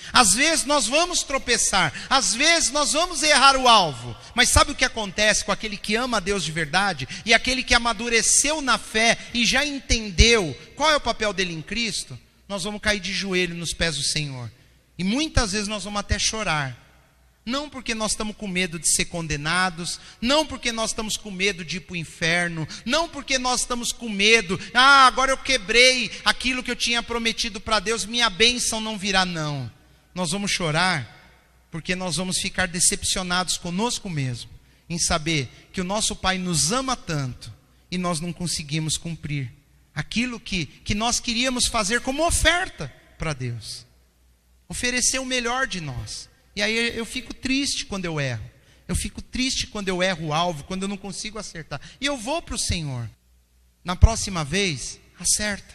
nós vamos tropeçar, às vezes nós vamos errar o alvo. Mas sabe o que acontece com aquele que ama a Deus de verdade, e aquele que amadureceu na fé, e já entendeu qual é o papel dele em Cristo? Nós vamos cair de joelho nos pés do Senhor. E muitas vezes nós vamos até chorar. Não porque nós estamos com medo de ser condenados, não porque nós estamos com medo de ir para o inferno, não porque nós estamos com medo, agora eu quebrei aquilo que eu tinha prometido para Deus, minha bênção não virá, não. Nós vamos chorar porque nós vamos ficar decepcionados conosco mesmo, em saber que o nosso Pai nos ama tanto, e nós não conseguimos cumprir aquilo que nós queríamos fazer como oferta para Deus. Oferecer o melhor de nós. E aí eu fico triste quando eu erro. Eu fico triste quando eu erro o alvo, quando eu não consigo acertar. E eu vou para o Senhor. Na próxima vez, acerta.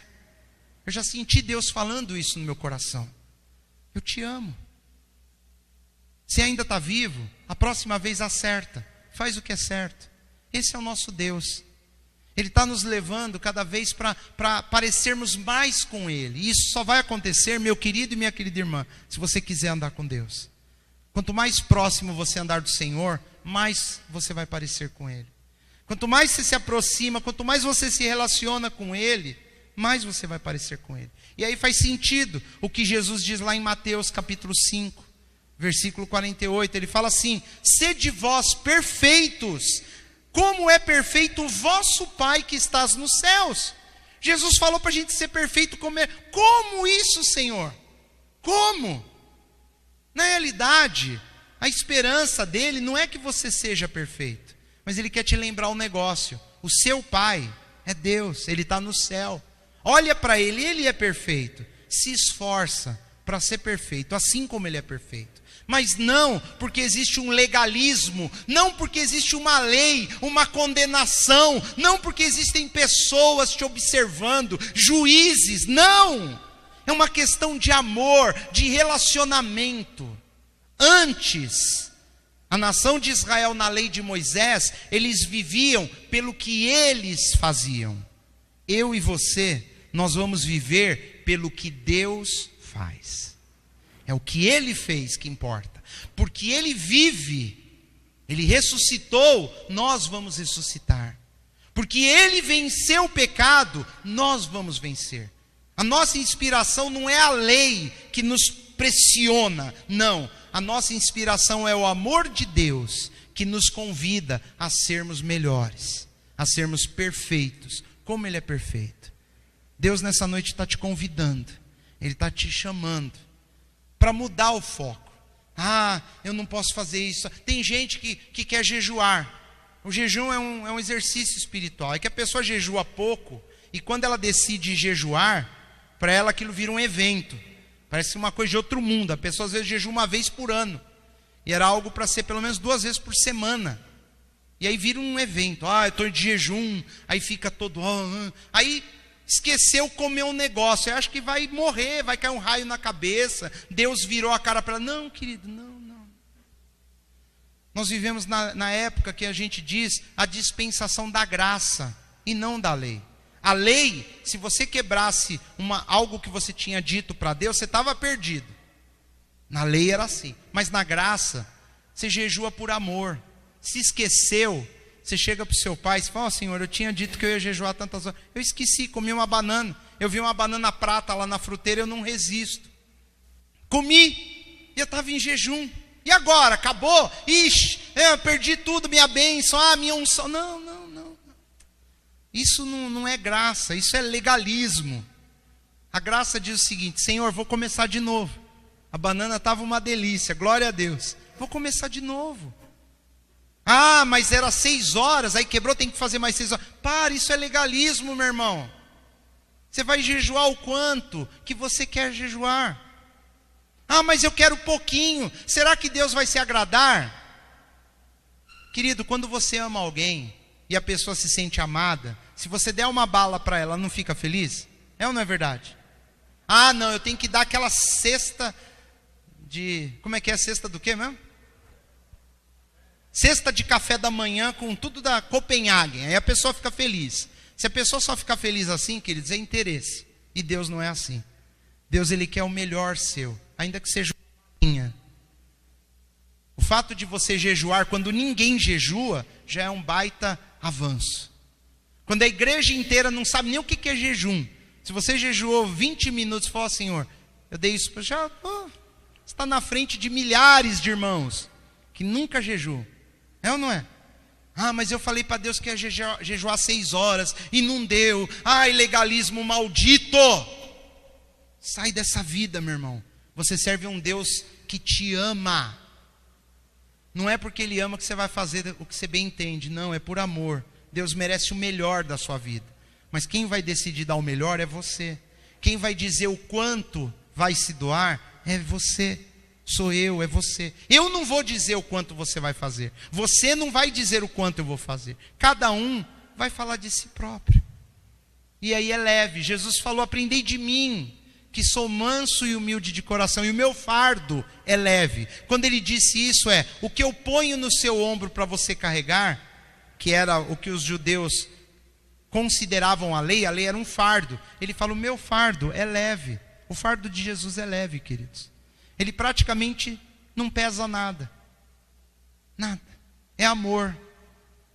Eu já senti Deus falando isso no meu coração. Eu te amo. Se ainda está vivo, a próxima vez acerta. Faz o que é certo. Esse é o nosso Deus. Ele está nos levando cada vez para parecermos mais com Ele. E isso só vai acontecer, meu querido e minha querida irmã, se você quiser andar com Deus. Quanto mais próximo você andar do Senhor, mais você vai parecer com Ele. Quanto mais você se aproxima, quanto mais você se relaciona com Ele, mais você vai parecer com Ele. E aí faz sentido o que Jesus diz lá em Mateus capítulo 5, versículo 48. Ele fala assim: sede vós perfeitos, como é perfeito o vosso Pai que estás nos céus. Jesus falou para a gente ser perfeito como é. Como isso, Senhor? Como? Na realidade, a esperança dele não é que você seja perfeito, mas ele quer te lembrar um negócio: o seu Pai é Deus, Ele está no céu. Olha para Ele, Ele é perfeito. Se esforça para ser perfeito, assim como Ele é perfeito. Mas não porque existe um legalismo, não porque existe uma lei, uma condenação, não porque existem pessoas te observando, juízes, não. É uma questão de amor, de relacionamento. Antes, a nação de Israel na lei de Moisés, eles viviam pelo que eles faziam. Eu e você, nós vamos viver pelo que Deus faz. É o que Ele fez que importa. Porque Ele vive, Ele ressuscitou, nós vamos ressuscitar. Porque Ele venceu o pecado, nós vamos vencer. A nossa inspiração não é a lei que nos pressiona, não. A nossa inspiração é o amor de Deus, que nos convida a sermos melhores, a sermos perfeitos, como Ele é perfeito. Deus nessa noite está te convidando, Ele está te chamando para mudar o foco. Eu não posso fazer isso. Tem gente que quer jejuar. O jejum é um exercício espiritual. É que a pessoa jejua pouco, e quando ela decide jejuar, para ela aquilo vira um evento. Parece uma coisa de outro mundo. A pessoa às vezes jejua uma vez por ano. E era algo para ser pelo menos 2 vezes por semana. E aí vira um evento. Eu estou de jejum. Aí fica todo... Aí esqueceu comer um negócio. Eu acho que vai morrer, vai cair um raio na cabeça. Deus virou a cara para ela. Não, querido, não. Nós vivemos na época que a gente diz a dispensação da graça. e não da lei. A lei, se você quebrasse algo que você tinha dito para Deus, você estava perdido. Na lei era assim. Mas na graça, você jejua por amor. Se esqueceu, você chega para o seu pai e fala: ó, Senhor, eu tinha dito que eu ia jejuar tantas horas. Eu esqueci, comi uma banana. Eu vi uma banana prata lá na fruteira, eu não resisto. Comi, e eu estava em jejum. E agora? Acabou? Ixi, eu perdi tudo, minha bênção, minha unção. Não. Isso não é graça, isso é legalismo. A graça diz o seguinte: Senhor, vou começar de novo. A banana estava uma delícia, glória a Deus. Vou começar de novo. Mas era 6 horas, aí quebrou, tem que fazer mais 6 horas. Para, isso é legalismo, meu irmão. Você vai jejuar o quanto que você quer jejuar. Mas eu quero pouquinho. Será que Deus vai se agradar? Querido, quando você ama alguém e a pessoa se sente amada, se você der uma bala para ela, não fica feliz? É ou não é verdade? Não, eu tenho que dar aquela cesta de... Como é que é a cesta do quê mesmo? Cesta de café da manhã com tudo da Copenhagen. Aí a pessoa fica feliz. Se a pessoa só ficar feliz assim, queridos, é interesse. E Deus não é assim. Deus, Ele quer o melhor seu, ainda que seja minha. O fato de você jejuar quando ninguém jejua, já é um baita avanço. Quando a igreja inteira não sabe nem o que é jejum. Se você jejuou 20 minutos e fala: Senhor, eu dei isso, já está na frente de milhares de irmãos que nunca jejuam. É ou não é? Mas eu falei para Deus que ia jejuar 6 horas e não deu. Legalismo maldito. Sai dessa vida, meu irmão. Você serve um Deus que te ama. Não é porque Ele ama que você vai fazer o que você bem entende. Não, é por amor. Deus merece o melhor da sua vida. Mas quem vai decidir dar o melhor é você. Quem vai dizer o quanto vai se doar é você. Sou eu, é você. Eu não vou dizer o quanto você vai fazer. Você não vai dizer o quanto eu vou fazer. Cada um vai falar de si próprio. E aí é leve. Jesus falou: aprendei de mim, que sou manso e humilde de coração, e o meu fardo é leve. Quando ele disse isso, o que eu ponho no seu ombro para você carregar, que era o que os judeus consideravam a lei era um fardo. Ele fala: o meu fardo é leve. O fardo de Jesus é leve, queridos. Ele praticamente não pesa nada. Nada. É amor.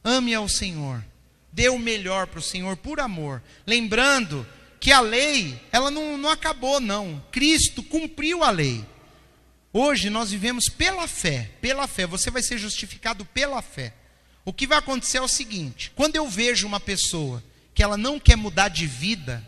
Ame ao Senhor. Dê o melhor para o Senhor por amor. Lembrando que a lei, ela não acabou, não. Cristo cumpriu a lei. Hoje nós vivemos pela fé. Pela fé. Você vai ser justificado pela fé. O que vai acontecer é o seguinte: quando eu vejo uma pessoa que ela não quer mudar de vida,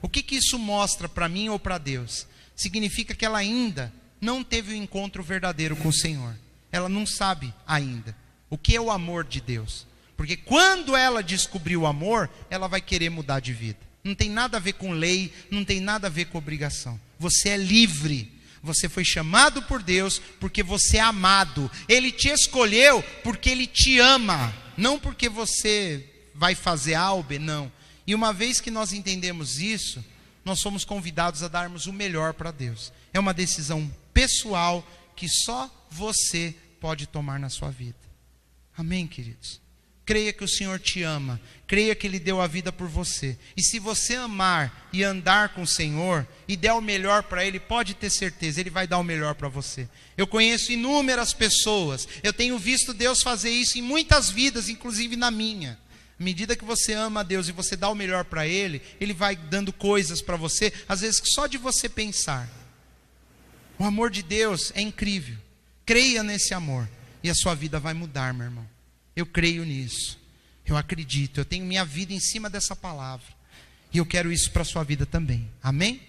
o que isso mostra para mim ou para Deus? Significa que ela ainda não teve o encontro verdadeiro com o Senhor. Ela não sabe ainda o que é o amor de Deus. Porque quando ela descobrir o amor, ela vai querer mudar de vida. Não tem nada a ver com lei, não tem nada a ver com obrigação. Você é livre. Você foi chamado por Deus porque você é amado. Ele te escolheu porque Ele te ama. Não porque você vai fazer A ou B, não. E uma vez que nós entendemos isso, nós somos convidados a darmos o melhor para Deus. É uma decisão pessoal que só você pode tomar na sua vida. Amém, queridos? Creia que o Senhor te ama. Creia que Ele deu a vida por você. E se você amar e andar com o Senhor e der o melhor para Ele, pode ter certeza, Ele vai dar o melhor para você. Eu conheço inúmeras pessoas. Eu tenho visto Deus fazer isso em muitas vidas, inclusive na minha. À medida que você ama a Deus e você dá o melhor para Ele, Ele vai dando coisas para você, às vezes só de você pensar. O amor de Deus é incrível. Creia nesse amor e a sua vida vai mudar, meu irmão. Eu creio nisso. Eu acredito. Eu tenho minha vida em cima dessa palavra. E eu quero isso para a sua vida também. Amém?